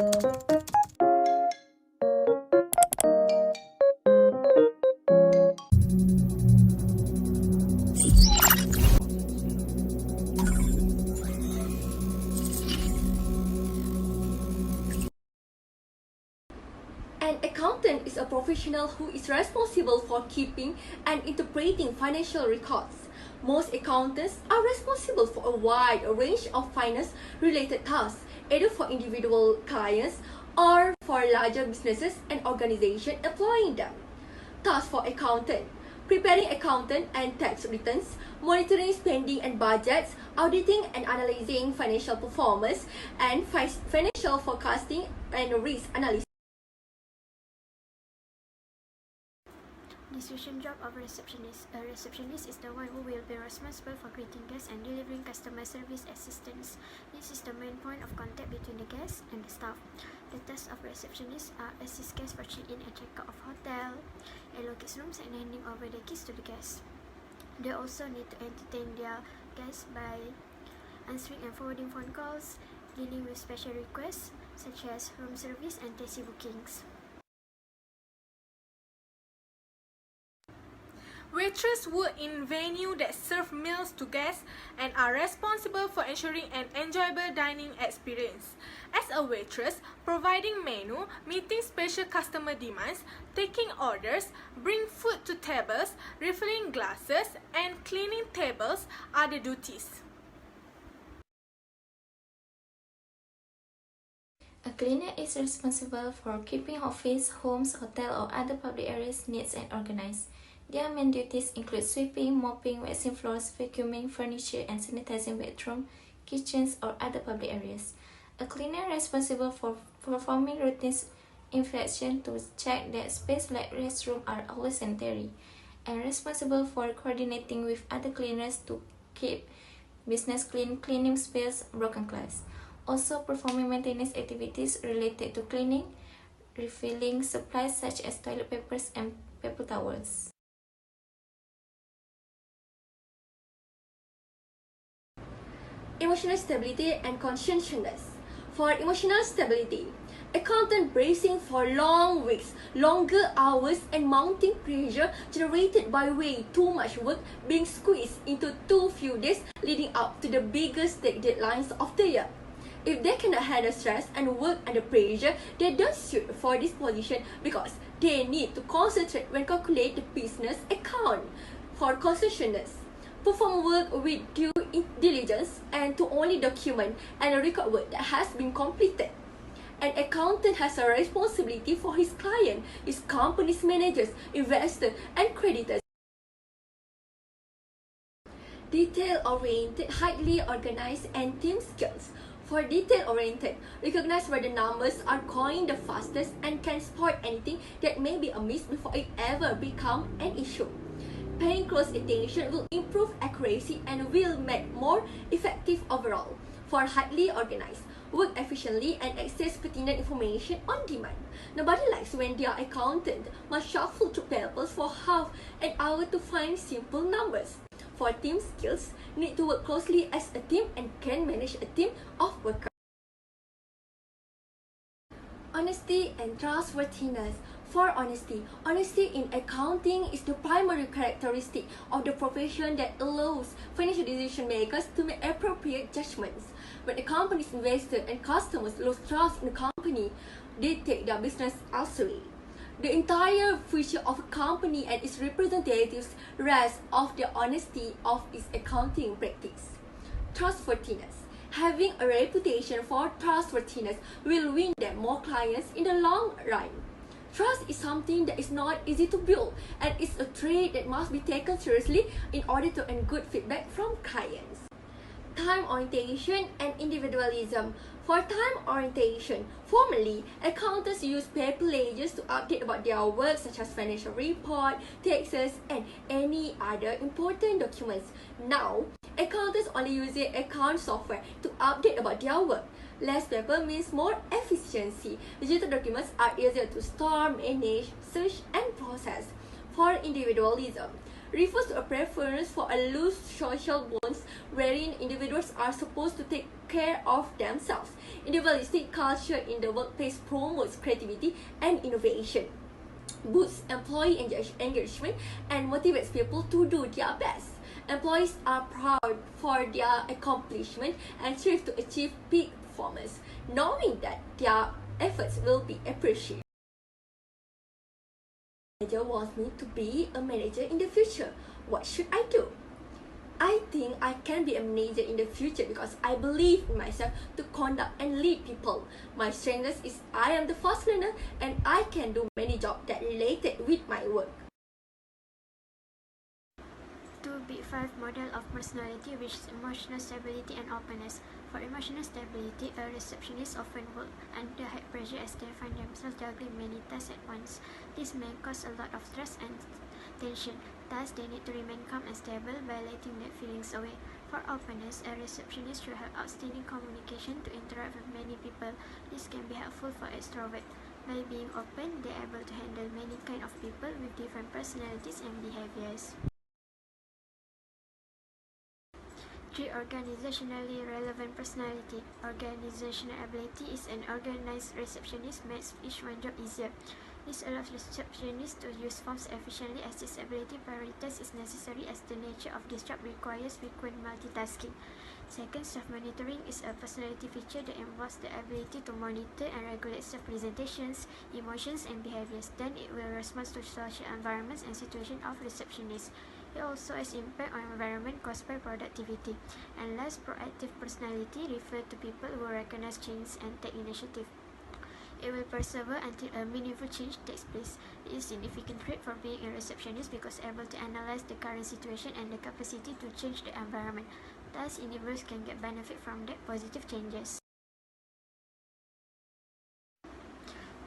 An accountant is a professional who is responsible for keeping and interpreting financial records. Most accountants are responsible for a wide range of finance-related tasks, either for individual clients or for larger businesses and organizations employing them. Tasks for accountant: preparing accountant and tax returns, monitoring spending and budgets, auditing and analyzing financial performance, and financial forecasting and risk analysis. Description job of a receptionist. A receptionist is the one who will be responsible for greeting guests and delivering customer service assistance. This is the main point of contact between the guests and the staff. The tasks of receptionists are assist guests for check-in and check-out of hotel, allocate rooms, and handing over the keys to the guests. They also need to entertain their guests by answering and forwarding phone calls, dealing with special requests such as room service and taxi bookings. Waitresses work in venues that serve meals to guests and are responsible for ensuring an enjoyable dining experience. As a waitress, providing menu, meeting special customer demands, taking orders, bring food to tables, refilling glasses, and cleaning tables are the duties. A cleaner is responsible for keeping office, homes, hotel, or other public areas neat and organized. Their main duties include sweeping, mopping, waxing floors, vacuuming furniture, and sanitizing bedrooms, kitchens, or other public areas. A cleaner is responsible for performing routine inspection to check that spaces like restrooms are always sanitary, and responsible for coordinating with other cleaners to keep business clean, cleaning space, broken glass. Also performing maintenance activities related to cleaning, refilling supplies such as toilet papers and paper towels. Emotional stability and conscientiousness. For emotional stability, accountant bracing for long weeks, longer hours, and mounting pressure generated by way too much work being squeezed into too few days leading up to the biggest deadlines of the year. If they cannot handle stress and work under pressure, they don't suit for this position because they need to concentrate when calculate the business account. For conscientiousness, perform work with due diligence and to only document and record work that has been completed. An accountant has a responsibility for his client, his company's managers, investors, and creditors. Detail-oriented, highly organized, and team skills. For detail-oriented, recognize where the numbers are going the fastest and can spot anything that may be amiss before it ever become an issue. Paying close attention will improve accuracy and will make more effective overall. For highly organized, work efficiently and access pertinent information on demand. Nobody likes when their accountant must shuffle through papers for half an hour to find simple numbers. For team skills, need to work closely as a team and can manage a team of workers. Honesty and trustworthiness. For honesty in accounting is the primary characteristic of the profession that allows financial decision makers to make appropriate judgments. When a company's investors and customers lose trust in the company, they take their business elsewhere. The entire future of a company and its representatives rests on the honesty of its accounting practice. Trustworthiness. Having a reputation for trustworthiness will win them more clients in the long run. Trust is something that is not easy to build, and it's a trait that must be taken seriously in order to earn good feedback from clients. Time orientation and individualism. For time orientation, formerly, accountants used paper ledgers to update about their work such as financial report, taxes, and any other important documents. Now, accountants only use account software to update about their work. Less paper means more efficiency. Digital documents are easier to store, manage, search, and process. For individualism, refers to a preference for a loose social bonds wherein individuals are supposed to take care of themselves. Individualistic culture in the workplace promotes creativity and innovation, boosts employee engagement, and motivates people to do their best. Employees are proud for their accomplishment and strive to achieve peak performance, knowing that their efforts will be appreciated. Manager wants me to be a manager in the future. What should I do? I think I can be a manager in the future because I believe in myself to conduct and lead people. My strength is I am the fast learner and I can do many jobs that related with my work. 2B5 model of personality, which is emotional stability and openness. For emotional stability, a receptionist often work under high pressure as they find themselves juggling many tasks at once. This may cause a lot of stress and tension. Thus, they need to remain calm and stable by letting their feelings away. For openness, a receptionist should have outstanding communication to interact with many people. This can be helpful for extroverts. By being open, they are able to handle many kinds of people with different personalities and behaviors. 3. Organizationally relevant personality. Organizational ability is an organized receptionist makes each one job easier. This allows receptionists to use forms efficiently as this ability prioritize is necessary as the nature of this job requires frequent multitasking. Second, self-monitoring is a personality feature that involves the ability to monitor and regulate self-presentations, emotions, and behaviors. Then it will respond to social environments and situations of receptionists. It also has impact on environment caused by productivity. And last, proactive personality refers to people who recognize change and take initiative. It will persevere until a meaningful change takes place. It is a significant trait for being a receptionist because able to analyze the current situation and the capacity to change the environment. Thus, individuals can get benefit from that positive changes.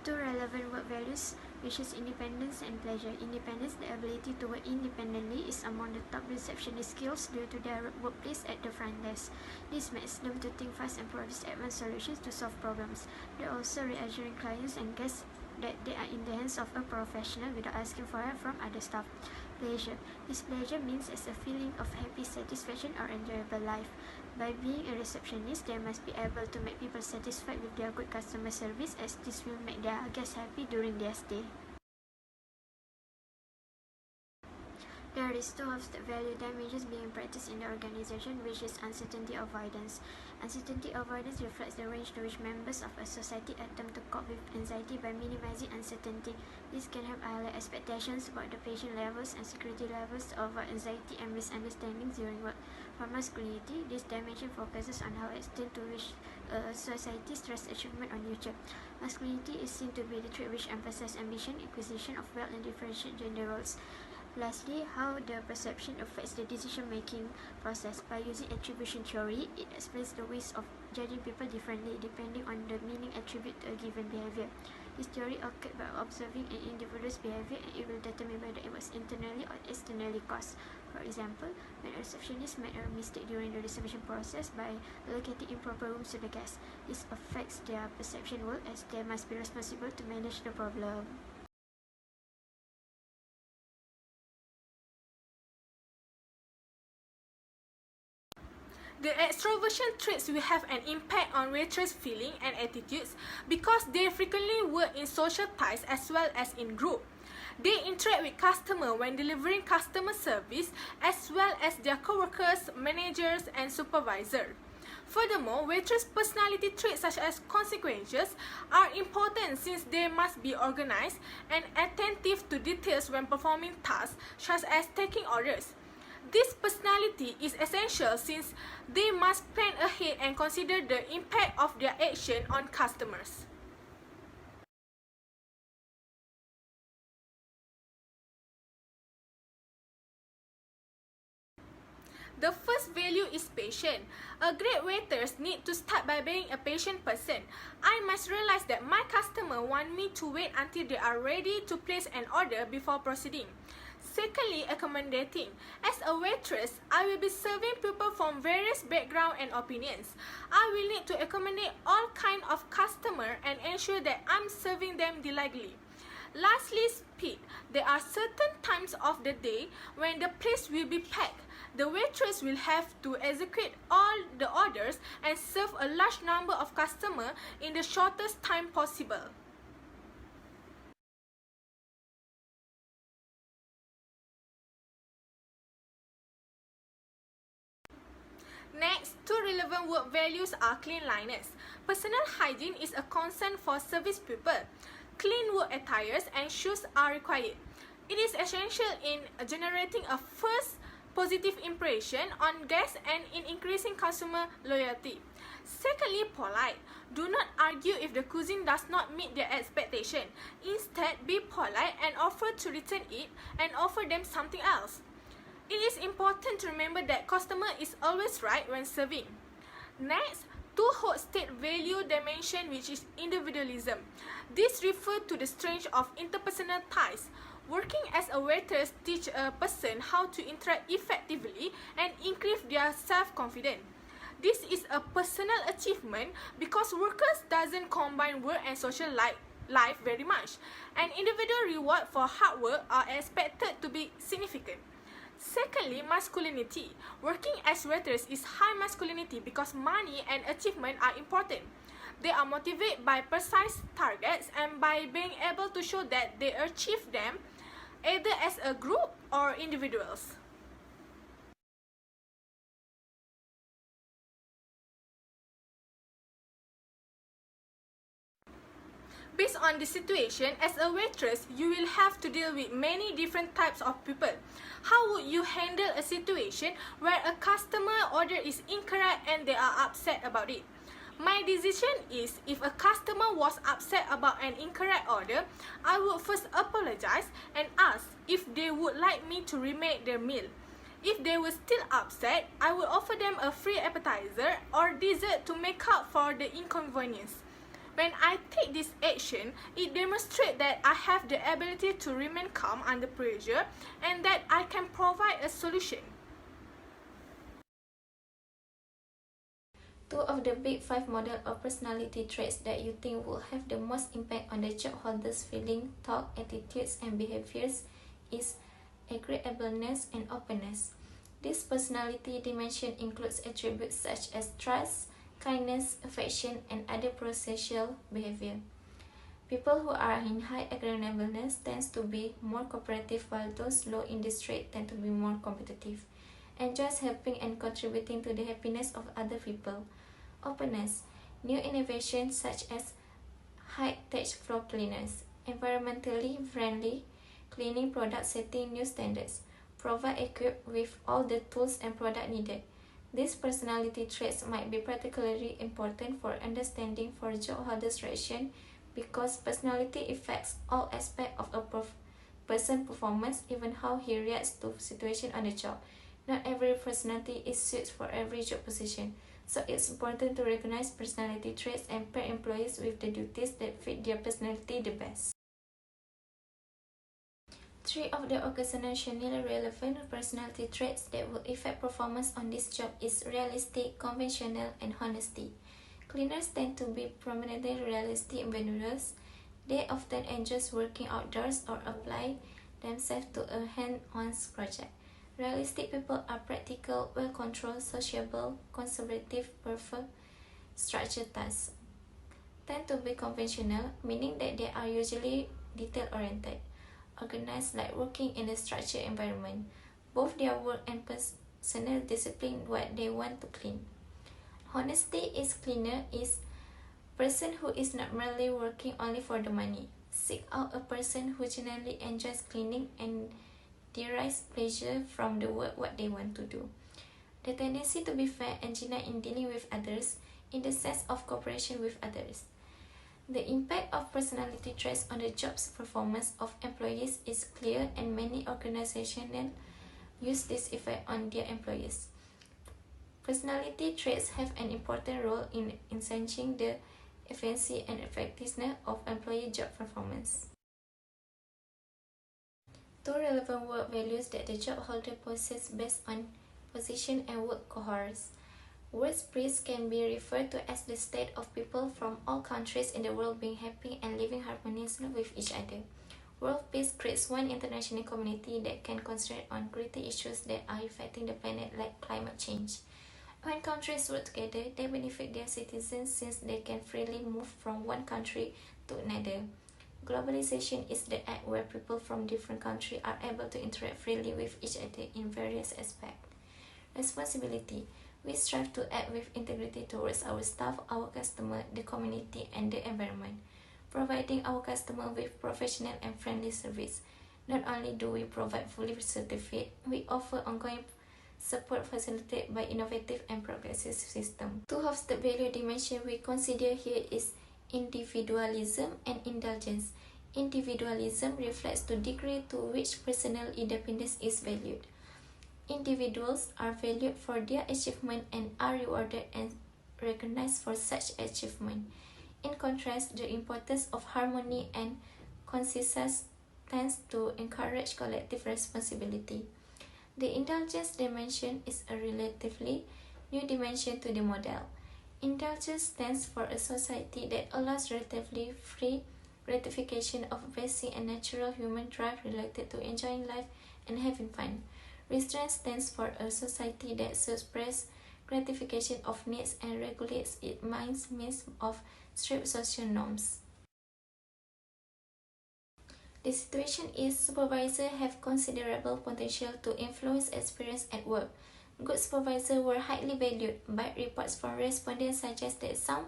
2 relevant work values, which is independence and pleasure. Independence, the ability to work independently, is among the top receptionist skills due to their workplace at the front desk. This makes them to think fast and produce advanced solutions to solve problems. They also reassuring clients and guests that they are in the hands of a professional without asking for help from other staff. Pleasure. This pleasure means as a feeling of happy satisfaction or enjoyable life. By being a receptionist, they must be able to make people satisfied with their good customer service, as this will make their guests happy during their stay. There is 2 of the value damages being practiced in the organization, which is uncertainty avoidance. Uncertainty avoidance reflects the range to which members of a society attempt to cope with anxiety by minimizing uncertainty. This can help highlight expectations about the patient levels and security levels to avoid anxiety and misunderstandings during work. For masculinity, this dimension focuses on how extent to which a society stress achievement on future. Masculinity is seen to be the trait which emphasizes ambition, acquisition of wealth, and differentiate gender roles. Lastly, how the perception affects the decision-making process. By using attribution theory, it explains the ways of judging people differently depending on the meaning attributed to a given behavior. This theory occurred by observing an individual's behavior, and it will determine whether it was internally or externally caused. For example, when a receptionist made a mistake during the reservation process by allocating improper rooms to the guests, this affects their perception work as they must be responsible to manage the problem. The extroversion traits will have an impact on waitress' feeling and attitudes because they frequently work in social ties as well as in group. They interact with customers when delivering customer service as well as their co-workers, managers, and supervisors. Furthermore, waitress' personality traits such as consequences are important since they must be organized and attentive to details when performing tasks such as taking orders. This personality is essential since they must plan ahead and consider the impact of their action on customers. The first value is patient. A great waiter needs to start by being a patient person. I must realize that my customer want me to wait until they are ready to place an order before proceeding. Secondly, accommodating. As a waitress, I will be serving people from various backgrounds and opinions. I will need to accommodate all kinds of customers and ensure that I'm serving them delightfully. Lastly, speed. There are certain times of the day when the place will be packed. The waitress will have to execute all the orders and serve a large number of customers in the shortest time possible. Next, two relevant work values are cleanliness. Personal hygiene is a concern for service people. Clean work attires and shoes are required. It is essential in generating a first positive impression on guests and in increasing consumer loyalty. Secondly, polite. Do not argue if the cuisine does not meet their expectation. Instead, be polite and offer to return it and offer them something else. It is important to remember that customer is always right when serving. Next, two hold state value dimension, which is individualism. This refers to the strength of interpersonal ties. Working as a waitress teach a person how to interact effectively and increase their self-confidence. This is a personal achievement because workers doesn't combine work and social life very much. An individual reward for hard work are expected to be significant. Secondly, masculinity. Working as waitress is high masculinity because money and achievement are important. They are motivated by precise targets and by being able to show that they achieve them either as a group or individuals. Based on the situation, as a waitress, you will have to deal with many different types of people. How would you handle a situation where a customer order is incorrect and they are upset about it? My decision is, if a customer was upset about an incorrect order, I would first apologize and ask if they would like me to remake their meal. If they were still upset, I would offer them a free appetizer or dessert to make up for the inconvenience. When I take this action, it demonstrates that I have the ability to remain calm under pressure and that I can provide a solution. Two of the big five models of personality traits that you think will have the most impact on the job holders' feeling, thought, attitudes, and behaviors is agreeableness and openness. This personality dimension includes attributes such as trust, kindness, affection, and other prosocial behavior. People who are in high agreeableness tend to be more cooperative, while those low in this trait tend to be more competitive, enjoys helping and contributing to the happiness of other people. Openness. New innovations such as high-tech floor cleaners, environmentally friendly cleaning products setting new standards, provide equipped with all the tools and products needed. These personality traits might be particularly important for understanding for job holders' reaction because personality affects all aspects of a person's performance, even how he reacts to situations on the job. Not every personality is suited for every job position, so it's important to recognize personality traits and pair employees with the duties that fit their personality the best. Three of the organizationally relevant personality traits that will affect performance on this job is realistic, conventional, and honesty. Cleaners tend to be prominently realistic individuals. They often enjoy working outdoors or apply themselves to a hand-on project. Realistic people are practical, well-controlled, sociable, conservative, prefer structured tasks. Tend to be conventional, meaning that they are usually detail-oriented, organized, like working in a structured environment. Both their work and personal discipline what they want to clean. Honesty is cleaner is person who is not merely working only for the money. Seek out a person who genuinely enjoys cleaning and derives pleasure from the work what they want to do. The tendency to be fair and genuine in dealing with others in the sense of cooperation with others. The impact of personality traits on the job's performance of employees is clear, and many organizations use this effect on their employees. Personality traits have an important role in enhancing the efficiency and effectiveness of employee job performance. Two relevant work values that the job holder possesses based on position and work cohorts. World peace can be referred to as the state of people from all countries in the world being happy and living harmoniously with each other. World peace creates one international community that can concentrate on greater issues that are affecting the planet, like climate change. When countries work together, they benefit their citizens since they can freely move from one country to another. Globalization is the act where people from different countries are able to interact freely with each other in various aspects. Responsibility. We strive to act with integrity towards our staff, our customer, the community, and the environment, providing our customer with professional and friendly service. Not only do we provide fully certified, we offer ongoing support facilitated by innovative and progressive system. Two of the value dimension we consider here is individualism and indulgence. Individualism reflects the degree to which personal independence is valued. Individuals are valued for their achievement and are rewarded and recognized for such achievement. In contrast, the importance of harmony and consensus tends to encourage collective responsibility. The indulgence dimension is a relatively new dimension to the model. Indulgence stands for a society that allows relatively free gratification of basic and natural human drive related to enjoying life and having fun. Restraint stands for a society that suppresses gratification of needs and regulates its mind's means of strict social norms. The situation is supervisors have considerable potential to influence experience at work. Good supervisors were highly valued, but reports from respondents suggest that some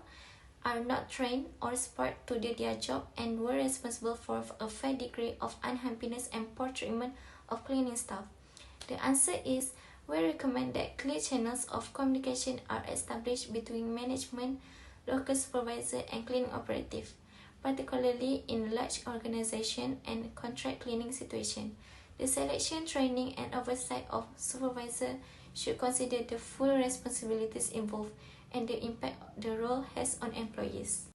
are not trained or spurred to do their job and were responsible for a fair degree of unhappiness and poor treatment of cleaning staff. The answer is, we recommend that clear channels of communication are established between management, local supervisor, and cleaning operative, particularly in large organization and contract cleaning situation. The selection, training, and oversight of supervisor should consider the full responsibilities involved and the impact the role has on employees.